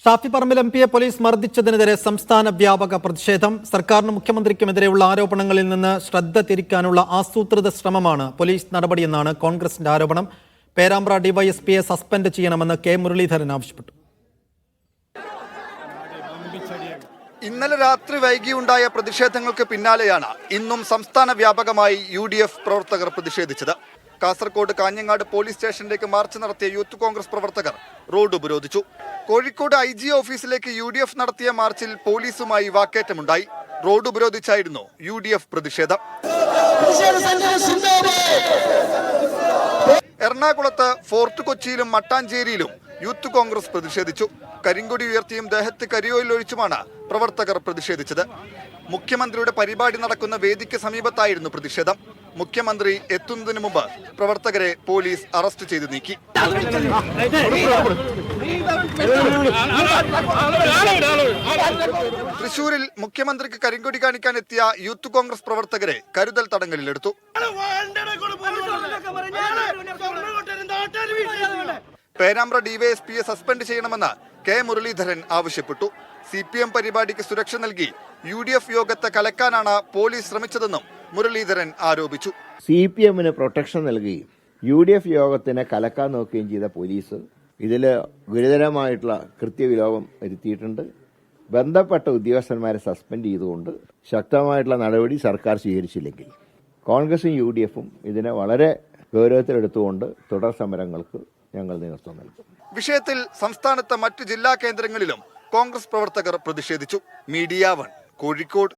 Shafi Parambil എംപിയെ police മർദ്ദിച്ചതിനെതിരെ സംസ്ഥാന വ്യാപക പ്രതിഷേധം. സർക്കാരിനും മുഖ്യമന്ത്രിക്കുമെതിരെയുള്ള ആരോപണങ്ങളിൽ നിന്ന് ശ്രദ്ധ തിരിക്കാനുള്ള ആസൂത്രിത ശ്രമമാണ് പോലീസ് നടപടിയെന്നാണ് കോൺഗ്രസിന്റെ ആരോപണം. പേരാമ്പ്ര ഡിവൈഎസ്പിയെ സസ്പെൻഡ് ചെയ്യണമെന്ന് കെ മുരളീധരൻ ആവശ്യപ്പെട്ടു. ഇന്നലെ രാത്രി വൈകിയുണ്ടായ പ്രതിഷേധങ്ങൾക്ക് പിന്നാലെയാണ് ഇന്നും സംസ്ഥാന വ്യാപകമായി UDF പ്രവർത്തകർ പ്രതിഷേധിച്ചത്. കാസർഗോഡ് കാഞ്ഞങ്ങാട് പോലീസ് സ്റ്റേഷനിലേക്ക് മാർച്ച് നടത്തിയ യൂത്ത് കോൺഗ്രസ് പ്രവർത്തകർ റോഡ് ഉപരോധിച്ചു. കോഴിക്കോട് IG ഓഫീസിലേക്ക് UDF നടത്തിയ മാർച്ചിൽ പോലീസുമായി വാക്കേറ്റമുണ്ടായി. റോഡ് ഉപരോധിച്ചായിരുന്നു UDF പ്രതിഷേധം. എറണാകുളത്ത് ഫോർട്ട് കൊച്ചിയിലും മട്ടാഞ്ചേരിയിലും യൂത്ത് കോൺഗ്രസ് പ്രതിഷേധിച്ചു. കരിങ്കൊടി ഉയർത്തിയും ദേഹത്ത് കരിയോയിലൊഴിച്ചുമാണ് പ്രവർത്തകർ പ്രതിഷേധിച്ചത്. മുഖ്യമന്ത്രിയുടെ പരിപാടി നടക്കുന്ന വേദിക്ക് സമീപത്തായിരുന്നു പ്രതിഷേധം. മുഖ്യമന്ത്രി എത്തുന്നതിന് മുമ്പ് പ്രവർത്തകരെ പോലീസ് അറസ്റ്റ് ചെയ്ത് നീക്കി. തൃശൂരിൽ മുഖ്യമന്ത്രിക്ക് കരിങ്കൊടി കാണിക്കാൻ എത്തിയ യൂത്ത് കോൺഗ്രസ് പ്രവർത്തകരെ കരുതൽ തടങ്കലിലെടുത്തു. പേരാമ്പ്ര ഡിവൈഎസ്പിയെ സസ്പെൻഡ് ചെയ്യണമെന്ന് കെ മുരളീധരൻ ആവശ്യപ്പെട്ടു. CPM പരിപാടിക്ക് സുരക്ഷ നൽകി UDF യോഗത്തെ കലക്കാനാണ് പോലീസ് ശ്രമിച്ചതെന്നും മുരളീധരൻ ആരോപിച്ചു. CPMന് പ്രൊട്ടക്ഷൻ നൽകുകയും UDF യോഗത്തിനെ കലക്കാൻ നോക്കുകയും ചെയ്ത പോലീസ് ഇതിൽ ഗുരുതരമായിട്ടുള്ള കൃത്യവിലോപം വരുത്തിയിട്ടുണ്ട്. ബന്ധപ്പെട്ട ഉദ്യോഗസ്ഥന്മാരെ സസ്പെൻഡ് ചെയ്തുകൊണ്ട് ശക്തമായിട്ടുള്ള നടപടി സർക്കാർ സ്വീകരിച്ചില്ലെങ്കിൽ കോൺഗ്രസും UDFും ഇതിനെ വളരെ ഗൗരവത്തിലെടുത്തുകൊണ്ട് തുടർ സമരങ്ങൾക്ക് ഞങ്ങൾ നേതൃത്വം നൽകും. വിഷയത്തിൽ സംസ്ഥാനത്തെ മറ്റ് ജില്ലാ കേന്ദ്രങ്ങളിലും കോൺഗ്രസ് പ്രവർത്തകർ പ്രതിഷേധിച്ചു. മീഡിയ 1 കോഴിക്കോട്.